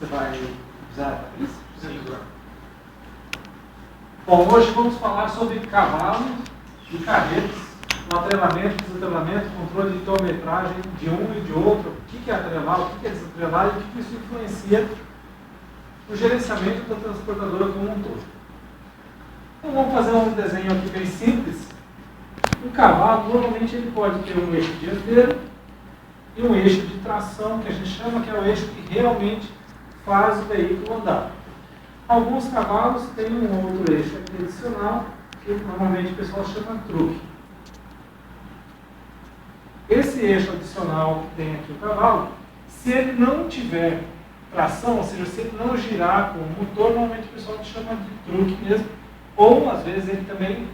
Você vai usar isso? Sim. Bom, hoje vamos falar sobre cavalos e carretas, o atrelamento, desatrelamento, controle de quilometragem de um e de outro, o que é atrelar, o que é desatrelar e o que isso influencia no gerenciamento da transportadora como um todo. Então vamos fazer um desenho aqui bem simples. Um cavalo, normalmente ele pode ter um eixo dianteiro e um eixo de tração, que a gente chama que é o eixo que realmente faz o veículo andar. Alguns cavalos têm um outro eixo aqui adicional, que normalmente o pessoal chama truque. Esse eixo adicional que tem aqui o cavalo, se ele não tiver tração, ou seja, se ele não girar com o motor, normalmente o pessoal chama de truque mesmo, ou às vezes ele também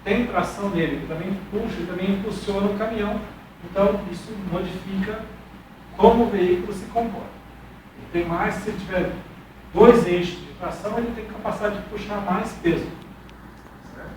tem tração nele, ele também puxa, ele também impulsiona o caminhão, então isso modifica como o veículo se comporta. Ele tem mais, se ele tiver dois eixos de tração, ele tem capacidade de puxar mais peso. Certo?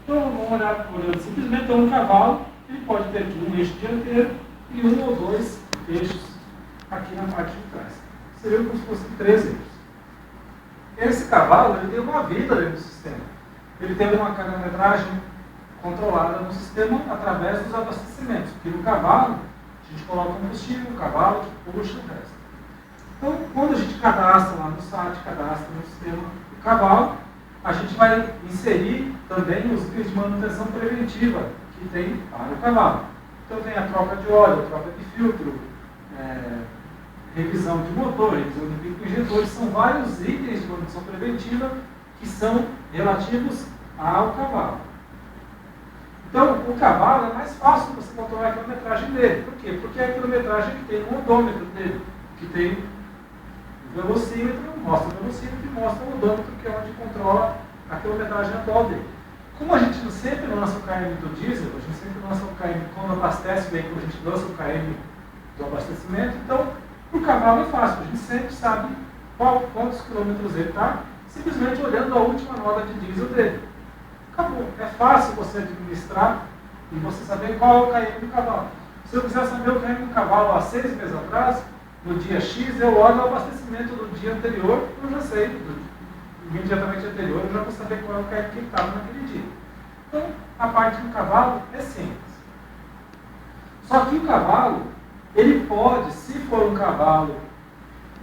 Então vamos olhar simplesmente. Então, um cavalo ele pode ter aqui um eixo dianteiro e um ou dois eixos aqui na parte de trás. Seria como se fossem três eixos. Esse cavalo ele tem uma vida dentro do sistema. Ele tem uma quilometragem controlada no sistema através dos abastecimentos. Porque no cavalo, a gente coloca combustível, o cavalo que puxa o resto. Então, quando a gente cadastra lá no SAT, cadastra no sistema do cavalo, a gente vai inserir também os itens de manutenção preventiva que tem para o cavalo. Então, tem a troca de óleo, a troca de filtro, revisão de motor, revisão de bico injetor, são vários itens de manutenção preventiva que são relativos ao cavalo. Então, o cavalo é mais fácil você controlar a quilometragem dele. Por quê? Porque é a quilometragem que tem o odômetro dele, que tem o velocímetro, mostra o velocímetro e mostra o odômetro, que é onde controla a quilometragem atual dele. Como a gente sempre lança o KM do diesel, a gente sempre lança o KM, quando abastece o veículo, a gente lança o KM do abastecimento, então, o cavalo é fácil, a gente sempre sabe quantos quilômetros ele está, simplesmente olhando a última nota de diesel dele. Acabou. É fácil você administrar e você saber qual é o KM do cavalo. Se eu quiser saber o KM do cavalo há 6 meses atrás, no dia X, eu olho o abastecimento do dia anterior, eu já sei, imediatamente anterior, eu já vou saber qual é o KM que ele estava naquele dia. Então, a parte do cavalo é simples. Só que o cavalo, ele pode, se for um cavalo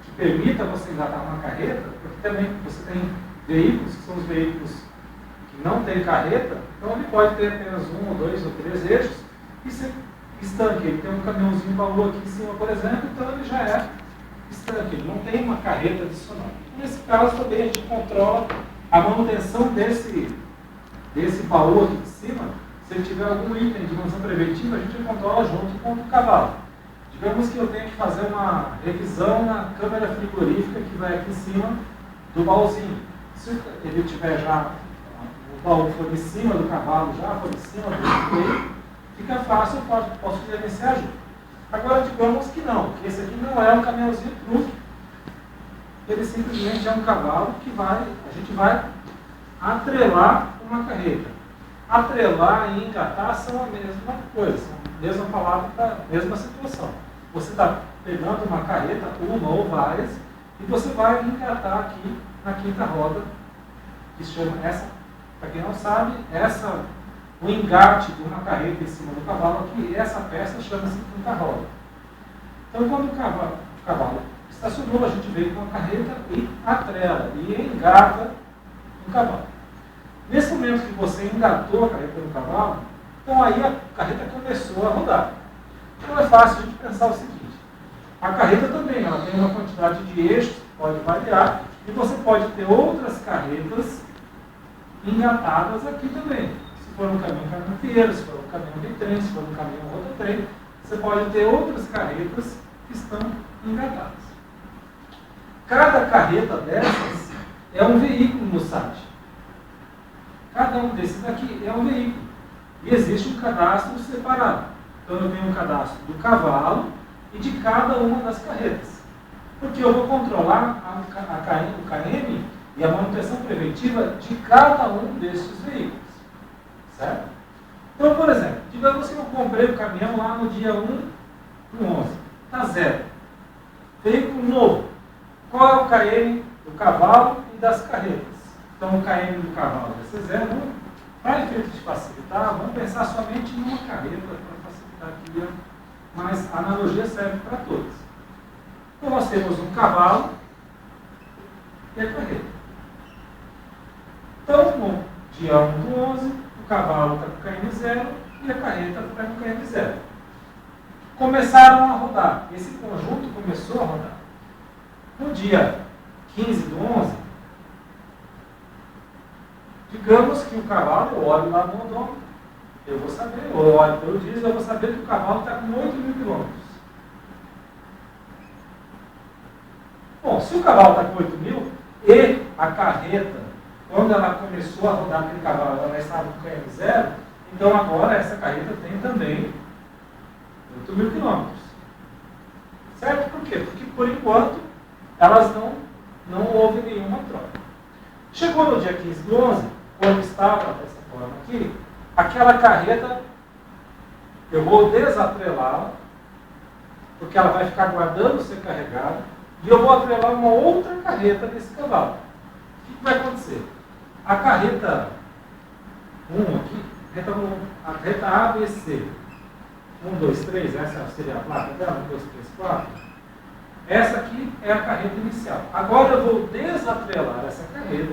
que permita você engatar uma carreta, porque também você tem veículos que são os veículos que não têm carreta, então ele pode ter apenas um ou dois ou três eixos e ser estanque. Ele tem um caminhãozinho baú aqui em cima, por exemplo, então ele já é estanque, ele não tem uma carreta adicional. Nesse caso também a gente controla a manutenção desse baú aqui de cima. Se ele tiver algum item de manutenção preventiva, a gente controla junto com o cavalo. Digamos que eu tenho que fazer uma revisão na câmera frigorífica que vai aqui em cima do baúzinho. Se ele tiver já, o baú for em cima do cavalo, já for em cima do veículo, fica fácil, eu posso gerenciar junto. Agora, digamos que não, que esse aqui não é um caminhãozinho truque, ele simplesmente é um cavalo que a gente vai atrelar uma carreta. Atrelar e engatar são a mesma coisa, são a mesma palavra para a mesma situação. Você está pegando uma carreta, uma ou várias, e você vai engatar aqui na quinta roda, que se chama para quem não sabe, o engate de uma carreta em cima do cavalo aqui, essa peça chama-se quinta roda. Então, quando o cavalo estacionou, a gente veio com a carreta e atrela, e engata o cavalo. Nesse momento que você engatou a carreta no cavalo, então aí a carreta começou a rodar. Então é fácil a gente pensar o seguinte: a carreta também ela tem uma quantidade de eixos, pode variar, e você pode ter outras carretas engatadas aqui também. Se for um caminhão-caminhoneiro, se for um caminhão de trem, se for um caminhão rodotrem, você pode ter outras carretas que estão engatadas. Cada carreta dessas é um veículo no SAT. Cada um desses aqui é um veículo. E existe um cadastro separado. Então eu tenho um cadastro do cavalo e de cada uma das carretas. Porque eu vou controlar o KM e a manutenção preventiva de cada um desses veículos. Certo? Então, por exemplo, digamos que eu comprei o caminhão lá no dia 1 do 11. Está zero. Veículo novo. qual é o KM do cavalo e das carretas? Então, o KM do cavalo vai ser 0. Para efeito de facilitar, vamos pensar somente numa carreta para facilitar aqui, mas a analogia serve para todos. Então, nós temos um cavalo e a carreta. Então, no dia 1 do 11, o cavalo está com KM 0 e a carreta está com KM 0. Começaram a rodar. Esse conjunto começou a rodar. No dia 15 do 11, digamos que o cavalo, eu olho lá no odômetro, eu vou saber, eu olho pelo diesel, eu vou saber que o cavalo está com 8.000 quilômetros. Bom, se o cavalo está com 8.000 e a carreta, quando ela começou a rodar aquele cavalo, ela estava com KM 0, então agora essa carreta tem também 8.000 quilômetros. Certo? Por quê? Porque por enquanto elas não houve nenhuma troca. Chegou no dia 15 do 11, quando estava dessa forma aqui, aquela carreta, eu vou desatrelá-la, porque ela vai ficar guardando ser carregada, e eu vou atrelar uma outra carreta desse cavalo. O que vai acontecer? A carreta 1 aqui, a carreta ABC, 1, 2, 3, essa seria a placa dela, 1, 2, 3, 4. Essa aqui é a carreta inicial. Agora eu vou desatrelar essa carreta,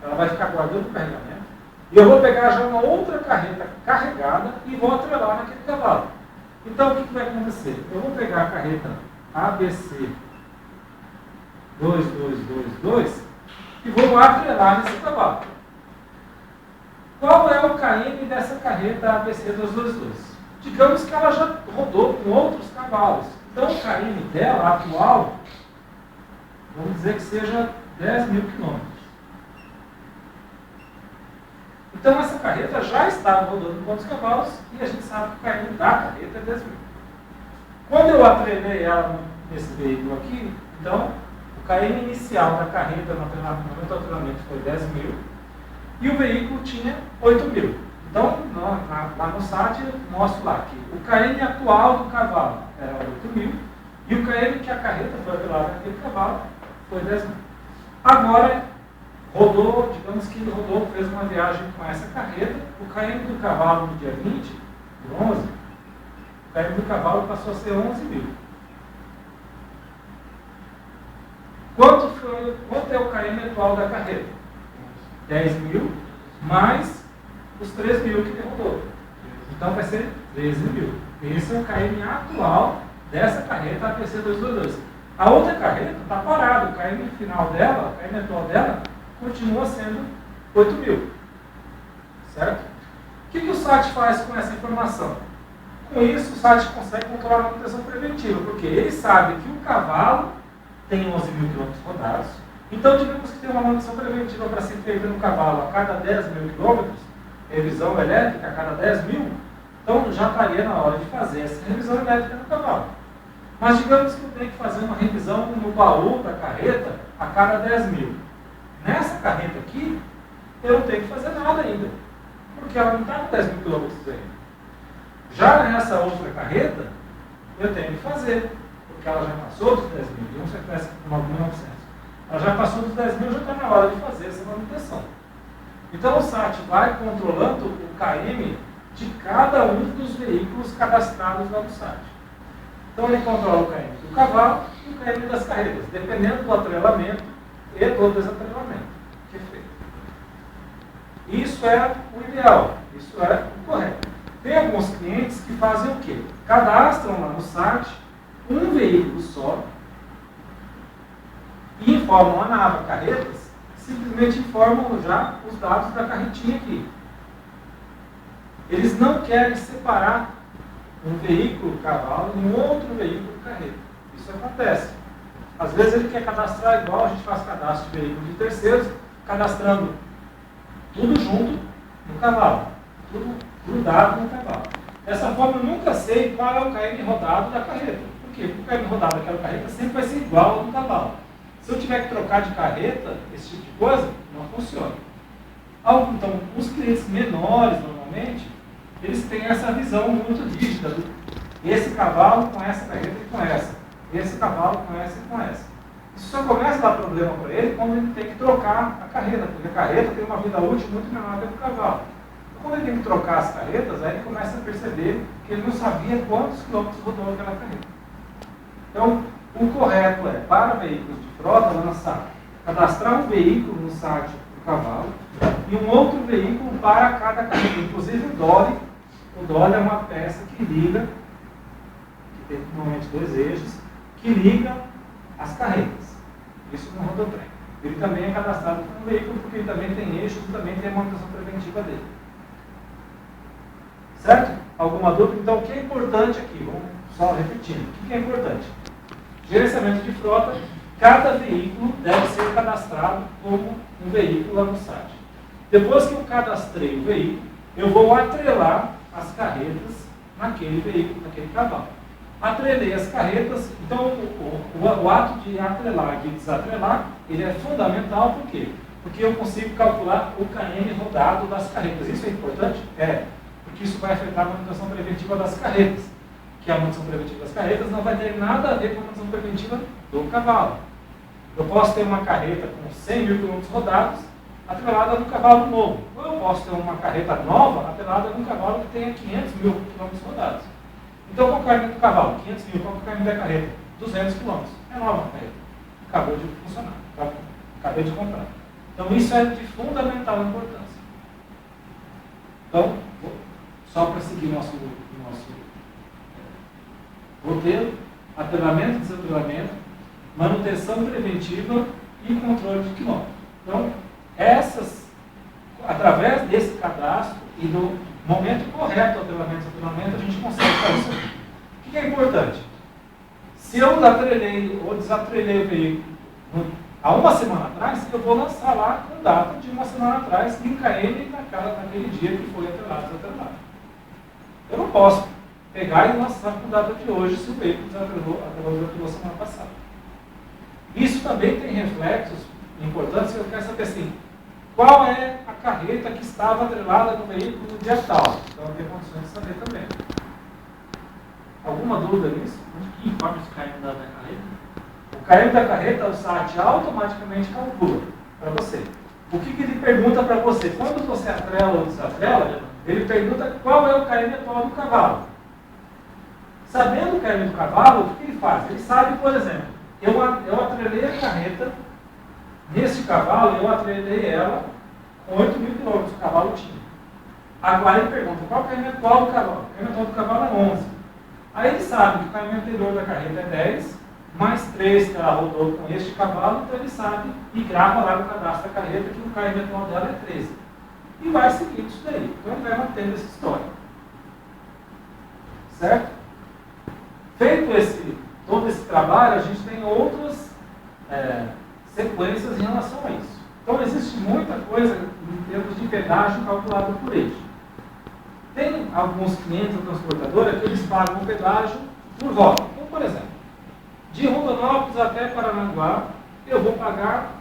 ela vai ficar guardando o carregamento, e eu vou pegar já uma outra carreta carregada e vou atrelar naquele cavalo. Então o que vai acontecer? Eu vou pegar a carreta ABC 2222 e vou atrelar nesse cavalo. Qual é o KM dessa carreta ABC 222? Digamos que ela já rodou com outros cavalos. Então o KM dela atual, vamos dizer que seja 10.000 quilômetros. Então essa carreta já estava rodando com outros cavalos e a gente sabe que o KM da carreta é 10.000. Quando eu atrelei ela nesse veículo aqui, então o KM inicial da carreta no momento do atrelamento foi 10.000 e o veículo tinha 8.000. Então, lá no SAT, eu mostro lá que o KM atual do cavalo era 8.000 e o KM que a carreta foi atrelada naquele cavalo foi 10.000. Agora, rodou, digamos que ele rodou, fez uma viagem com essa carreta, o KM do cavalo no dia 20, do 11, o KM do cavalo passou a ser 11.000. Quanto é o KM atual da carreta? 10.000 mais os 3.000 que ele rodou. Então vai ser 13.000. Esse é o KM atual dessa carreta ABC 222. A outra carreta está parada. O KM final dela, o KM atual dela, continua sendo 8.000. Certo? O que o SAT faz com essa informação? Com isso, o SAT consegue controlar a manutenção preventiva, porque ele sabe que o cavalo tem 11.000 km rodados. Então, digamos que tem uma manutenção preventiva para ser feita no cavalo a cada 10.000 km, revisão elétrica a cada 10.000, então já estaria na hora de fazer essa revisão elétrica no cavalo. Mas digamos que eu tenho que fazer uma revisão no baú da carreta a cada 10.000. Nessa carreta aqui, eu não tenho que fazer nada ainda, porque ela não está com 10.000 km ainda. Já nessa outra carreta, eu tenho que fazer, porque ela já passou dos 10.000, não se conhece com 9.900. Ela já passou dos 10.000, já está na hora de fazer essa manutenção. Então o SAT vai controlando o KM de cada um dos veículos cadastrados lá no SAT. Então ele controla o KM do cavalo e o KM das carretas, dependendo do atrelamento e do desatrelamento que é feito. Isso é o ideal, isso é o correto. Tem alguns clientes que fazem o quê? Cadastram lá no SAT um veículo só e informam lá na aba carretas, simplesmente informam já os dados da carretinha aqui. Eles não querem separar um veículo cavalo e um outro veículo carreta. Isso acontece. Às vezes ele quer cadastrar igual a gente faz cadastro de veículos de terceiros, cadastrando tudo junto no cavalo, tudo grudado no cavalo. Dessa forma eu nunca sei qual é o KM rodado da carreta. Por quê? Porque o KM rodado daquela carreta sempre vai ser igual ao do cavalo. Se eu tiver que trocar de carreta, esse tipo de coisa, não funciona. Então, os clientes menores, normalmente, eles têm essa visão muito rígida do esse cavalo com essa carreta e com essa. Esse cavalo com essa e com essa. Isso só começa a dar problema para ele quando ele tem que trocar a carreta, porque a carreta tem uma vida útil muito menor que o cavalo. Então, quando ele tem que trocar as carretas, aí ele começa a perceber que ele não sabia quantos quilômetros rodou aquela carreta. Então, o correto é, para veículos de frota, cadastrar um veículo no site do cavalo e um outro veículo para cada carreta. Inclusive o dolly. O dolly é uma peça que liga, que tem normalmente 2 eixos, que liga as carretas. Isso no rodotrem. Ele também é cadastrado como um veículo porque ele também tem eixos e também tem a manutenção preventiva dele. Certo? Alguma dúvida? Então, o que é importante aqui? Vamos só repetindo. O que é importante? Gerenciamento de frota. Cada veículo deve ser cadastrado como um veículo lá no site. Depois que eu cadastrei o veículo, eu vou atrelar as carretas naquele veículo, naquele cavalo. Atrelei as carretas, então o ato de atrelar e desatrelar, ele é fundamental, por quê? Porque eu consigo calcular o KM rodado das carretas. Isso é importante? É, porque isso vai afetar a manutenção preventiva das carretas. Que a manutenção preventiva das carretas não vai ter nada a ver com a manutenção preventiva do cavalo. Eu posso ter uma carreta com 100 mil quilômetros rodados, atrelada num cavalo novo. Ou eu posso ter uma carreta nova, atrelada num cavalo que tenha 500 mil quilômetros rodados. Então, qual é o KM do cavalo? 500 mil. Qual é o KM da carreta? 200 quilômetros. É nova a carreta. Acabou de funcionar. Acabei de comprar. Então, isso é de fundamental importância. Então, só para seguir nosso roteiro, atrelamento e desatrelamento, manutenção preventiva e controle de quilômetros. Então, através desse cadastro e do momento correto do atrelamento e desatrelamento, a gente consegue fazer isso aqui. O que é importante? Se eu atrelei ou desatrelei o veículo há uma semana atrás, eu vou lançar lá com data de uma semana atrás em KM naquele dia que foi atrelado e desatrelado. Eu não posso pegar e lançar com data de hoje se o veículo desatrelou semana passada. Isso também tem reflexos importantes que eu quero saber assim, qual é a carreta que estava atrelada no veículo no dia tal. Então eu tenho condições de saber também. Alguma dúvida nisso? Que informa o KM da carreta? O KM da carreta, o site automaticamente calcula para você. O que ele pergunta para você? Quando você atrela ou desatrela, ele pergunta qual é o KM atual do cavalo. Sabendo o KM do cavalo, o que ele faz? Ele sabe, por exemplo, eu atrelei a carreta, nesse cavalo, eu atrelei ela com 8 mil quilômetros, o cavalo tinha. Agora ele pergunta, qual é o KM atual do cavalo? O KM atual do cavalo é 11. Aí ele sabe que o KM anterior da carreta é 10, mais 3 que ela rodou com este cavalo, então ele sabe e grava lá no cadastro da carreta que o KM atual dela é 13. E vai seguindo isso daí. Então ele vai mantendo essa história. Certo? Feito todo esse trabalho, a gente tem outras sequências em relação a isso. Então existe muita coisa em termos de pedágio calculado por eixo. Tem alguns clientes da transportadora que eles pagam o pedágio por rota. Então, por exemplo, de Rondonópolis até Paranaguá, eu vou pagar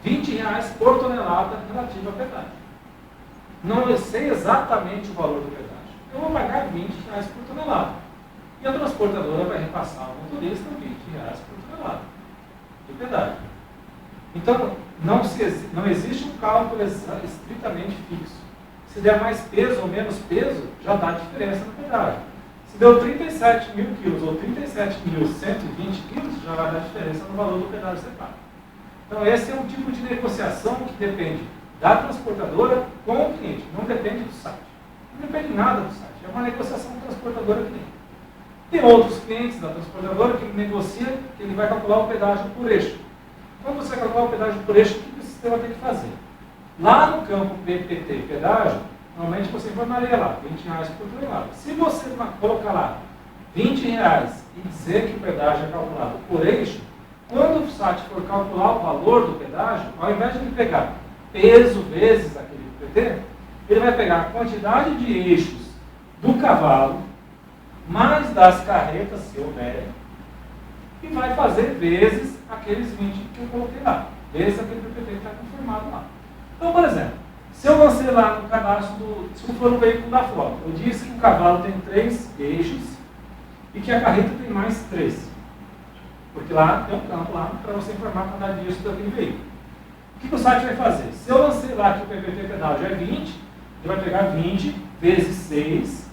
R$20 por tonelada relativa a pedágio. Não sei exatamente o valor do pedágio. Eu vou pagar R$20 por tonelada. E a transportadora vai repassar ao motorista R$20 por tonelada de pedágio. Então, não existe um cálculo estritamente fixo. Se der mais peso ou menos peso, já dá diferença no pedágio. Se deu 37 mil quilos ou 37.120 quilos, já vai dar diferença no valor do pedágio que você paga. Então, esse é um tipo de negociação que depende da transportadora com o cliente, não depende do site. Não depende nada do site, é uma negociação transportadora-cliente. Tem outros clientes da transportadora que ele negocia, que ele vai calcular o pedágio por eixo. Quando você calcular o pedágio por eixo, o que o sistema tem que fazer? Lá no campo PPT, pedágio, normalmente você informaria lá, R$20 por tonelada. Se você colocar lá R$20 e dizer que o pedágio é calculado por eixo, quando o site for calcular o valor do pedágio, ao invés de ele pegar peso vezes aquele PPT, ele vai pegar a quantidade de eixos do cavalo, mais das carretas, se houver, e vai fazer vezes aqueles 20 que eu coloquei lá, vezes aquele PPT que está confirmado lá. Então, por exemplo, se eu lancei lá no cadastro, se for um veículo da frota, eu disse que o cavalo tem 3 eixos e que a carreta tem mais 3. Porque lá tem um campo lá para você informar a quantidade de diesel daquele veículo. O que o site vai fazer? Se eu lancei lá que o PVP pedágio é 20, ele vai pegar 20 vezes 6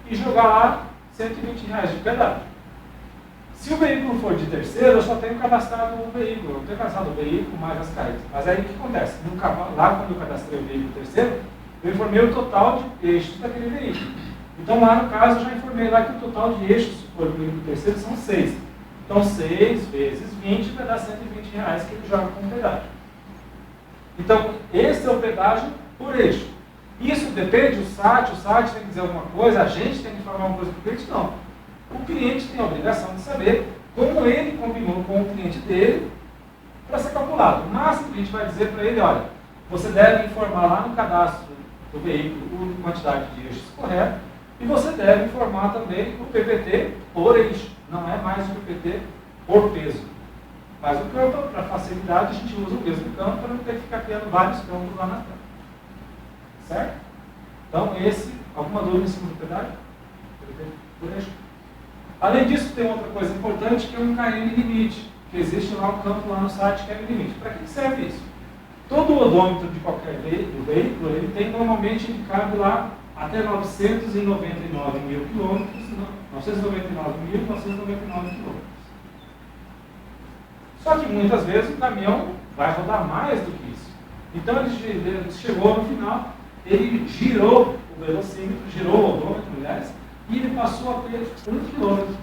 e jogar lá R$120 de pedágio. Se o veículo for de terceiro, eu só tenho cadastrado o veículo. Eu não tenho cadastrado o veículo mais as carretas. Mas aí o que acontece? Lá quando eu cadastrei o veículo terceiro, eu informei o total de eixos daquele veículo. Então lá no caso eu já informei lá que o total de eixos, se for o veículo terceiro, são 6. Então 6 vezes 20 vai dar R$120 que ele joga como pedágio. Então esse é o pedágio por eixo. Isso depende do SAT, o SAT tem que dizer alguma coisa, a gente tem que informar uma coisa para o cliente, não. O cliente tem a obrigação de saber como ele combinou com o cliente dele para ser calculado. O máximo que a gente vai dizer para ele, olha, você deve informar lá no cadastro do veículo a quantidade de eixos correta e você deve informar também o PVT por eixo, não é mais o PVT por peso. Mas o campo, para facilidade, a gente usa o mesmo campo para não ter que ficar criando vários campos lá na frente. Certo? Então, alguma dúvida em cima do pedágio? Por eixo? Além disso, tem outra coisa importante que é um KM limite, que existe lá um campo lá no site KM limite. Para que serve isso? Todo odômetro de qualquer veículo, ele tem normalmente, ele cabe lá até 999 mil quilômetros, 999 quilômetros. Só que muitas vezes o caminhão vai rodar mais do que isso. Então ele chegou no final, ele girou o velocímetro, girou o odômetro, aliás, e ele passou a ter 1 quilômetro.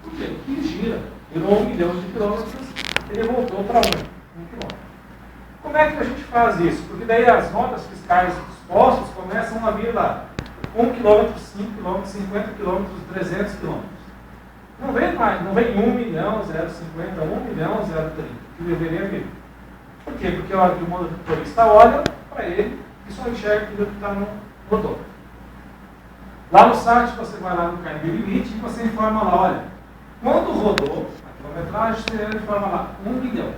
Por quê? Porque ele gira. Virou 1 milhão de quilômetros, ele voltou para 1 quilômetro. Como é que a gente faz isso? Porque daí as notas fiscais dos postos começam a vir lá. 1 quilômetro, 5 quilômetros, 50 quilômetros, 300 quilômetros. Não vem mais, não vem 1 milhão, 0,50, 1 milhão, 0,30, que deveria vir. Por quê? Porque a hora que o motorista olha para ele e só enxerga aquilo que está no motor. Lá no site, você vai lá no KM limite e você informa lá, olha, quando rodou a quilometragem, você informa lá, 1 milhão.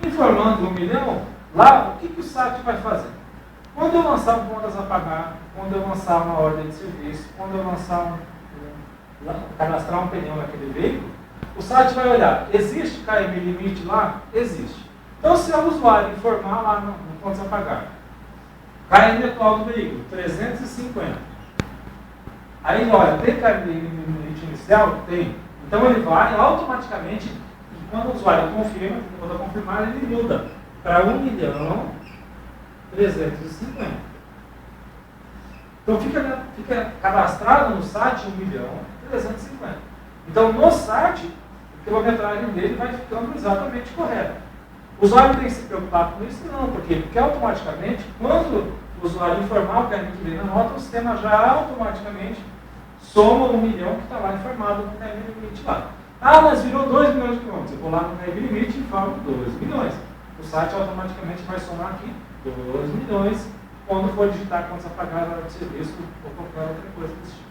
Informando 1 milhão, lá, o que o site vai fazer? Quando eu lançar um contas a pagar, quando eu lançar uma ordem de serviço, quando eu lançar cadastrar um pneu naquele veículo, o site vai olhar, existe KM limite lá? Existe. Então, se o usuário informar lá no contas a pagar, KM atual do veículo, 350. Aí, olha, tem KM limite inicial? Tem. Então, ele vai automaticamente, quando o usuário confirma, quando confirmar, ele muda para 1 milhão 350. Então, fica cadastrado no site 1 milhão 350. Então, no site, a quilometragem dele vai ficando exatamente correta. O usuário tem que se preocupar com isso? Não. Por quê? Porque automaticamente, quando o usuário informar o KM que vem na nota, o sistema já automaticamente soma 1 milhão que está lá informado no KM limite lá. Ah, mas virou 2 milhões de quilômetros. Eu vou lá no KM limite e informo 2 milhões. O site automaticamente vai somar aqui 2 milhões quando for digitar contas a pagar, hora de serviço ou qualquer outra coisa desse tipo.